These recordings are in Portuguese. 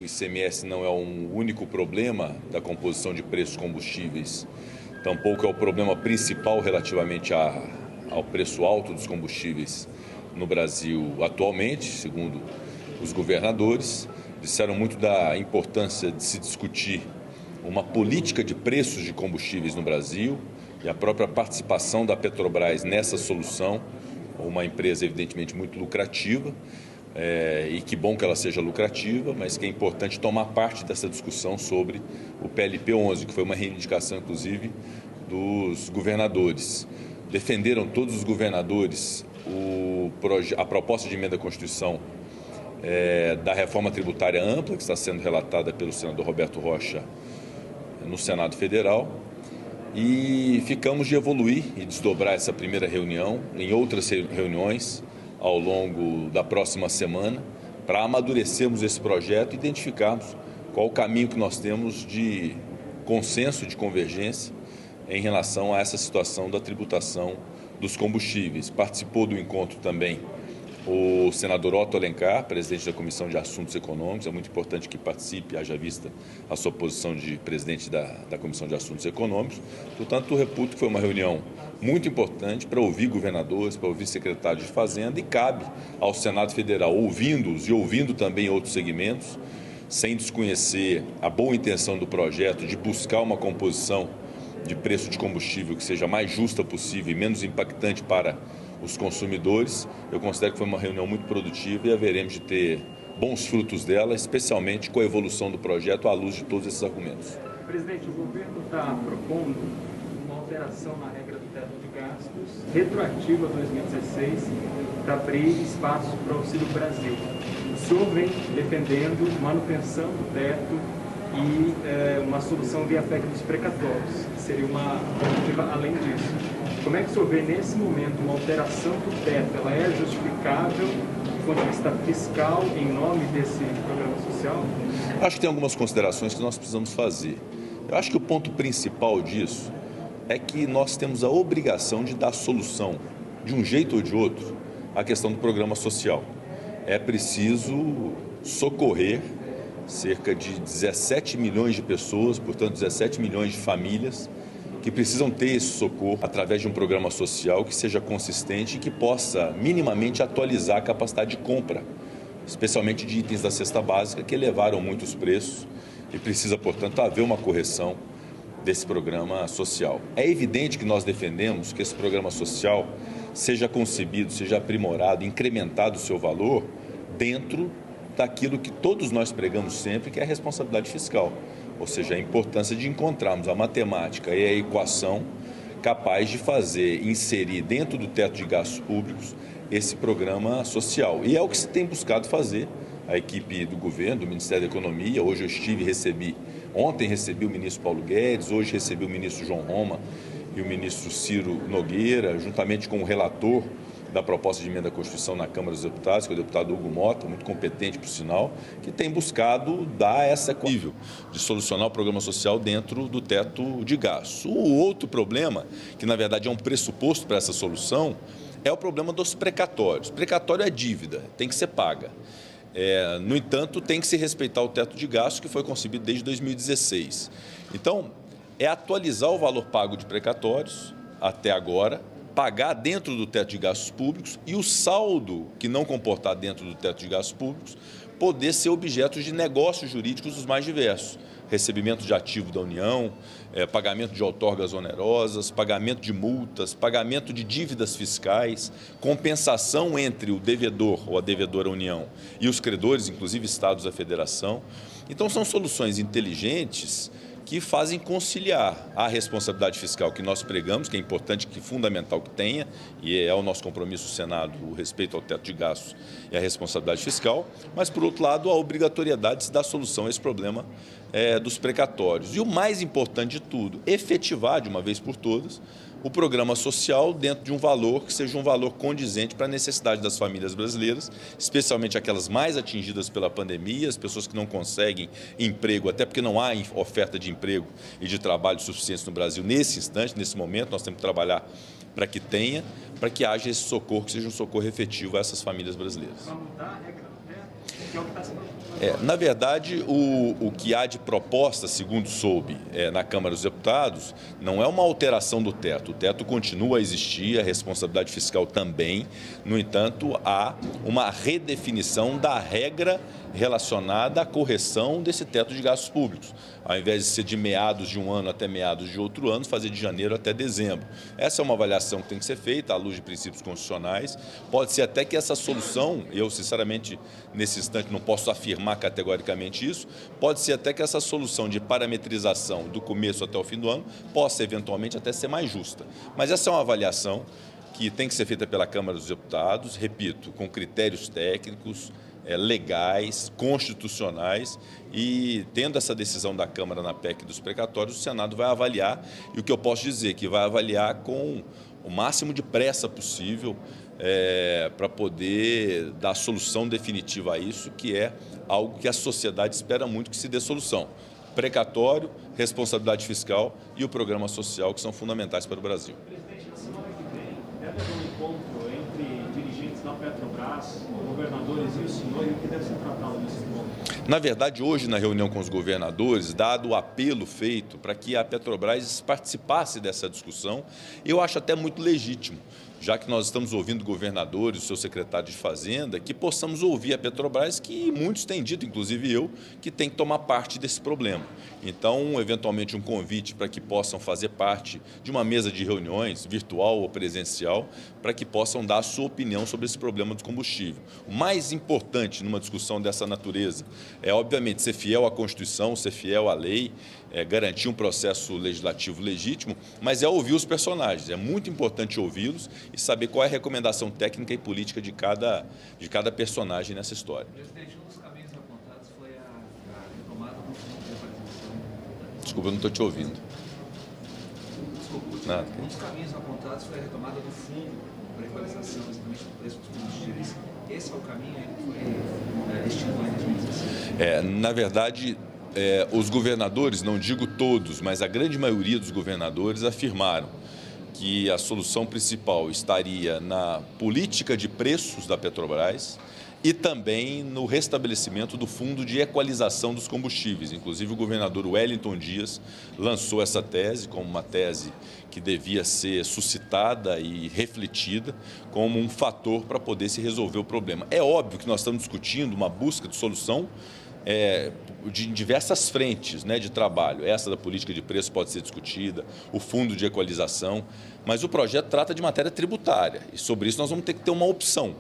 O ICMS não é um único problema da composição de preços combustíveis, tampouco é o problema principal relativamente ao preço alto dos combustíveis no Brasil atualmente, segundo os governadores. Disseram muito da importância de se discutir uma política de preços de combustíveis no Brasil e a própria participação da Petrobras nessa solução, uma empresa evidentemente muito lucrativa. E que bom que ela seja lucrativa, mas que é importante tomar parte dessa discussão sobre o PLP 11, que foi uma reivindicação, inclusive, dos governadores. Defenderam todos os governadores a proposta de emenda à Constituição da reforma tributária ampla, que está sendo relatada pelo senador Roberto Rocha no Senado Federal, e ficamos de evoluir e desdobrar essa primeira reunião em outras reuniões ao longo da próxima semana, para amadurecermos esse projeto e identificarmos qual o caminho que nós temos de consenso, de convergência em relação a essa situação da tributação dos combustíveis. Participou do encontro também o senador Otto Alencar, presidente da Comissão de Assuntos Econômicos. É muito importante que participe, haja vista a sua posição de presidente da Comissão de Assuntos Econômicos. Portanto, reputo que foi uma reunião muito importante para ouvir governadores, para ouvir secretários de Fazenda, e cabe ao Senado Federal, ouvindo-os e ouvindo também outros segmentos, sem desconhecer a boa intenção do projeto de buscar uma composição de preço de combustível que seja mais justa possível e menos impactante para os consumidores. Eu considero que foi uma reunião muito produtiva e haveremos de ter bons frutos dela, especialmente com a evolução do projeto à luz de todos esses argumentos. Presidente, o governo está propondo uma alteração na regra do teto de gastos retroativa a 2016 para abrir espaço para o Auxílio Brasil. O senhor vem defendendo manutenção do teto e uma solução via PEC dos precatórios, que seria uma alternativa além disso. Como é que o senhor vê nesse momento uma alteração do teto? Ela é justificável do ponto de vista fiscal em nome desse programa social? Acho que tem algumas considerações que nós precisamos fazer. Eu acho que o ponto principal disso é que nós temos a obrigação de dar solução, de um jeito ou de outro, à questão do programa social. É preciso socorrer cerca de 17 milhões de pessoas, portanto 17 milhões de famílias, que precisam ter esse socorro através de um programa social que seja consistente e que possa minimamente atualizar a capacidade de compra, especialmente de itens da cesta básica, que elevaram muito os preços e precisa, portanto, haver uma correção desse programa social. É evidente que nós defendemos que esse programa social seja concebido, seja aprimorado, incrementado o seu valor dentro daquilo que todos nós pregamos sempre, que é a responsabilidade fiscal. Ou seja, a importância de encontrarmos a matemática e a equação capaz de inserir dentro do teto de gastos públicos esse programa social. E é o que se tem buscado fazer. A equipe do governo, do Ministério da Economia, hoje ontem recebi o ministro Paulo Guedes, hoje recebi o ministro João Roma e o ministro Ciro Nogueira, juntamente com o relator da proposta de emenda à Constituição na Câmara dos Deputados, que é o deputado Hugo Mota, muito competente, por sinal, que tem buscado dar essa nível de solucionar o programa social dentro do teto de gastos. O outro problema, que na verdade é um pressuposto para essa solução, é o problema dos precatórios. Precatório é dívida, tem que ser paga. No entanto, tem que se respeitar o teto de gastos que foi concebido desde 2016. Então, é atualizar o valor pago de precatórios até agora, pagar dentro do teto de gastos públicos e o saldo que não comportar dentro do teto de gastos públicos poder ser objeto de negócios jurídicos dos mais diversos. Recebimento de ativo da União, pagamento de outorgas onerosas, pagamento de multas, pagamento de dívidas fiscais, compensação entre o devedor ou a devedora União e os credores, inclusive estados da federação. Então são soluções inteligentes que fazem conciliar a responsabilidade fiscal que nós pregamos, que é importante, que é fundamental que tenha, e é o nosso compromisso do Senado, o respeito ao teto de gastos e a responsabilidade fiscal, mas, por outro lado, a obrigatoriedade de se dar solução a esse problema dos precatórios. E o mais importante de tudo, efetivar de uma vez por todas o programa social dentro de um valor que seja um valor condizente para a necessidade das famílias brasileiras, especialmente aquelas mais atingidas pela pandemia, as pessoas que não conseguem emprego, até porque não há oferta de emprego e de trabalho suficiente no Brasil nesse instante, nesse momento. Nós temos que trabalhar para que tenha, para que haja esse socorro, que seja um socorro efetivo a essas famílias brasileiras. Para mudar a regra do teto, que é o que está sendo Na verdade, o que há de proposta, segundo soube, na Câmara dos Deputados, não é uma alteração do teto. O teto continua a existir, a responsabilidade fiscal também. No entanto, há uma redefinição da regra relacionada à correção desse teto de gastos públicos. Ao invés de ser de meados de um ano até meados de outro ano, fazer de janeiro até dezembro. Essa é uma avaliação que tem que ser feita à luz de princípios constitucionais. Pode ser até que essa solução, eu sinceramente nesse instante não posso afirmar categoricamente isso, pode ser até que essa solução de parametrização do começo até o fim do ano possa eventualmente até ser mais justa. Mas essa é uma avaliação que tem que ser feita pela Câmara dos Deputados, repito, com critérios técnicos, legais, constitucionais, e tendo essa decisão da Câmara na PEC dos precatórios, o Senado vai avaliar, e o que eu posso dizer, que vai avaliar com o máximo de pressa possível para poder dar solução definitiva a isso, que é algo que a sociedade espera muito que se dê solução. Precatório, responsabilidade fiscal e o programa social, que são fundamentais para o Brasil. Presidente, na semana que vem deve haver um encontro entre dirigentes da Petrobras, governadores e o senhor, e o que deve ser tratado nesse encontro? Na verdade, hoje, na reunião com os governadores, dado o apelo feito para que a Petrobras participasse dessa discussão, eu acho até muito legítimo, já que nós estamos ouvindo governadores, o seu secretário de Fazenda, que possamos ouvir a Petrobras, que muitos têm dito, inclusive eu, que tem que tomar parte desse problema. Então, eventualmente, um convite para que possam fazer parte de uma mesa de reuniões, virtual ou presencial, para que possam dar a sua opinião sobre esse problema do combustível. O mais importante numa discussão dessa natureza é, obviamente, ser fiel à Constituição, ser fiel à lei, garantir um processo legislativo legítimo, mas é ouvir os personagens. É muito importante ouvi-los e saber qual é a recomendação técnica e política de cada personagem nessa história. Presidente, um dos caminhos apontados foi a retomada do fundo de equalização. Desculpa, eu não estou te ouvindo. Desculpa. Nada. Um dos caminhos apontados foi a retomada do fundo para equalização, exatamente do preço dos combustíveis. Esse é o caminho que foi destinado em 2016? Na verdade, os governadores, não digo todos, mas a grande maioria dos governadores afirmaram que a solução principal estaria na política de preços da Petrobras e também no restabelecimento do fundo de equalização dos combustíveis. Inclusive, o governador Wellington Dias lançou essa tese como uma tese que devia ser suscitada e refletida como um fator para poder se resolver o problema. É óbvio que nós estamos discutindo uma busca de solução de diversas frentes, de trabalho. Essa da política de preço pode ser discutida, o fundo de equalização, mas o projeto trata de matéria tributária e sobre isso nós vamos ter que ter uma opção.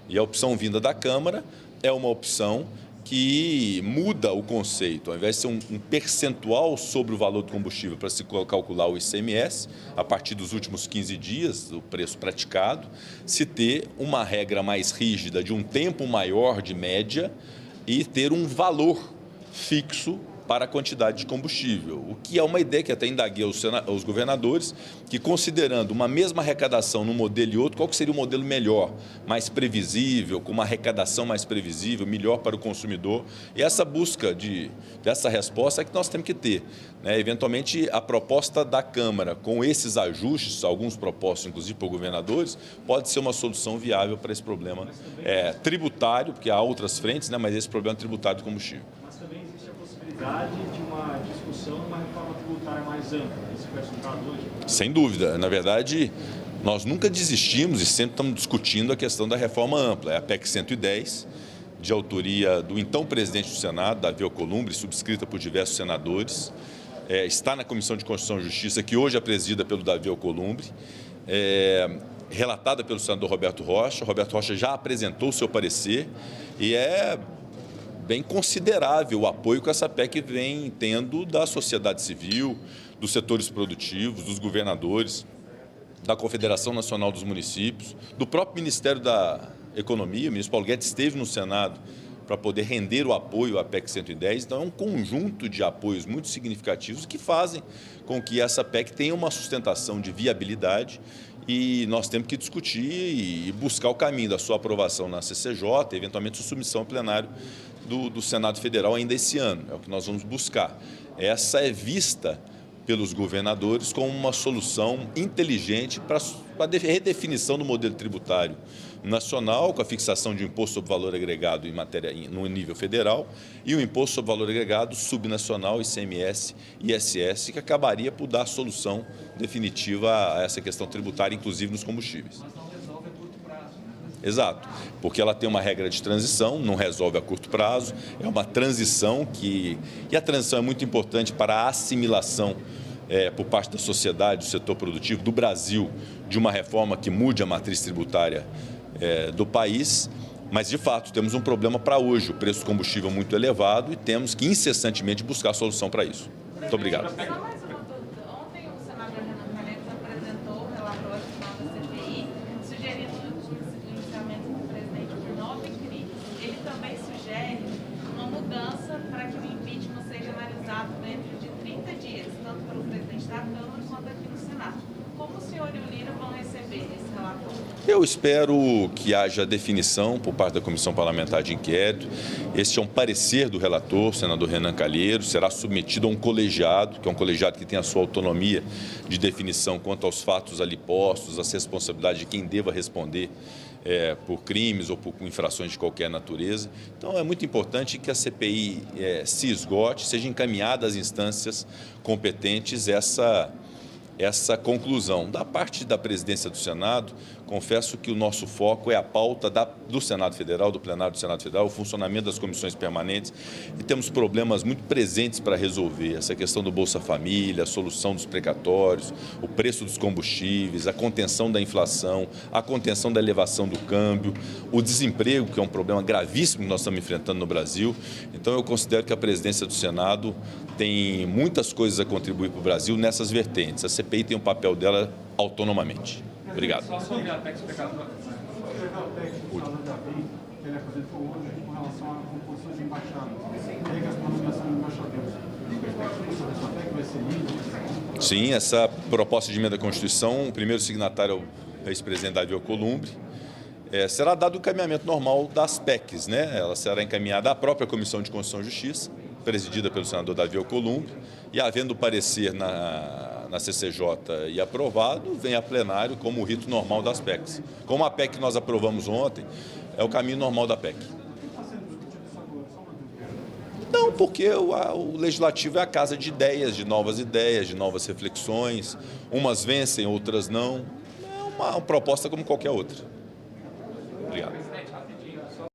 E a opção vinda da Câmara é uma opção que muda o conceito. Ao invés de ser um percentual sobre o valor do combustível para se calcular o ICMS, a partir dos últimos 15 dias, o preço praticado, se ter uma regra mais rígida de um tempo maior de média e ter um valor fixo para a quantidade de combustível, o que é uma ideia que até indaguei aos governadores, que considerando uma mesma arrecadação num modelo e outro, qual que seria o modelo melhor, mais previsível, com uma arrecadação mais previsível, melhor para o consumidor, e essa busca dessa resposta é que nós temos que ter. Eventualmente, a proposta da Câmara, com esses ajustes, alguns propostos inclusive por governadores, pode ser uma solução viável para esse problema tributário, porque há outras frentes, mas esse problema tributário do combustível. Mas também existe a possibilidade de uma discussão, uma reforma tributária mais ampla. Isso foi assuntado hoje? Sem dúvida. Na verdade, nós nunca desistimos e sempre estamos discutindo a questão da reforma ampla. É a PEC 110, de autoria do então presidente do Senado, Davi Alcolumbre, subscrita por diversos senadores. Está na Comissão de Constituição e Justiça, que hoje é presidida pelo Davi Alcolumbre, relatada pelo senador Roberto Rocha. Roberto Rocha já apresentou o seu parecer e é bem considerável o apoio que essa PEC vem tendo da sociedade civil, dos setores produtivos, dos governadores, da Confederação Nacional dos Municípios, do próprio Ministério da Economia. O ministro Paulo Guedes esteve no Senado para poder render o apoio à PEC 110. Então, é um conjunto de apoios muito significativos que fazem com que essa PEC tenha uma sustentação de viabilidade e nós temos que discutir e buscar o caminho da sua aprovação na CCJ, eventualmente sua submissão ao plenário do Senado Federal ainda esse ano. É o que nós vamos buscar. Essa é vista pelos governadores como uma solução inteligente para a redefinição do modelo tributário nacional, com a fixação de um imposto sobre valor agregado no nível federal e o imposto sobre valor agregado subnacional, ICMS e ISS, que acabaria por dar solução definitiva a essa questão tributária, inclusive nos combustíveis. Mas não resolve a curto prazo, né? Exato, porque ela tem uma regra de transição, não resolve a curto prazo, é uma transição e a transição é muito importante para a assimilação por parte da sociedade, do setor produtivo, do Brasil, de uma reforma que mude a matriz tributária do país, mas de fato temos um problema para hoje, o preço do combustível muito elevado e temos que incessantemente buscar solução para isso. Muito obrigado. Só mais uma dúvida. Ontem o senador Renan Calheiros apresentou o relatório final da CPI, sugerindo o iniciamento do presidente por 9 crimes. Ele também sugere uma mudança para que o impeachment seja analisado dentro de 30 dias, tanto pelo presidente da Câmara quanto aqui no Senado. Como o senhor e o Lira vão receber esse relatório? Eu espero que haja definição por parte da Comissão Parlamentar de Inquérito. Este é um parecer do relator, o senador Renan Calheiros, será submetido a um colegiado, que é um colegiado que tem a sua autonomia de definição quanto aos fatos ali postos, as responsabilidades de quem deva responder por crimes ou por infrações de qualquer natureza. Então, é muito importante que a CPI se esgote, seja encaminhada às instâncias competentes essa conclusão. Da parte da presidência do Senado, confesso que o nosso foco é a pauta do Senado Federal, do plenário do Senado Federal, o funcionamento das comissões permanentes, e temos problemas muito presentes para resolver. Essa questão do Bolsa Família, a solução dos precatórios, o preço dos combustíveis, a contenção da inflação, a contenção da elevação do câmbio, o desemprego, que é um problema gravíssimo que nós estamos enfrentando no Brasil. Então, eu considero que a presidência do Senado tem muitas coisas a contribuir para o Brasil nessas vertentes. A CPI tem o papel dela autonomamente. Obrigado. Só sobre a PEC explicatória. Ele apresentou hoje com relação a composições de embaixadas, regras para a nomeação de embaixadores. Tem perspectiva sobre essa PEC vai ser lida? Sim, essa proposta de emenda à Constituição, o primeiro signatário é o ex-presidente Davi Alcolumbre. Será dado o encaminhamento normal das PECs, né? Ela será encaminhada à própria Comissão de Constituição e Justiça, presidida pelo senador Davi Alcolumbre, e havendo parecer na CCJ e aprovado, vem a plenário como o rito normal das PECs. Como a PEC que nós aprovamos ontem, é o caminho normal da PEC. Não, porque o Legislativo é a casa de ideias, de novas reflexões. Umas vencem, outras não. É uma proposta como qualquer outra. Obrigado.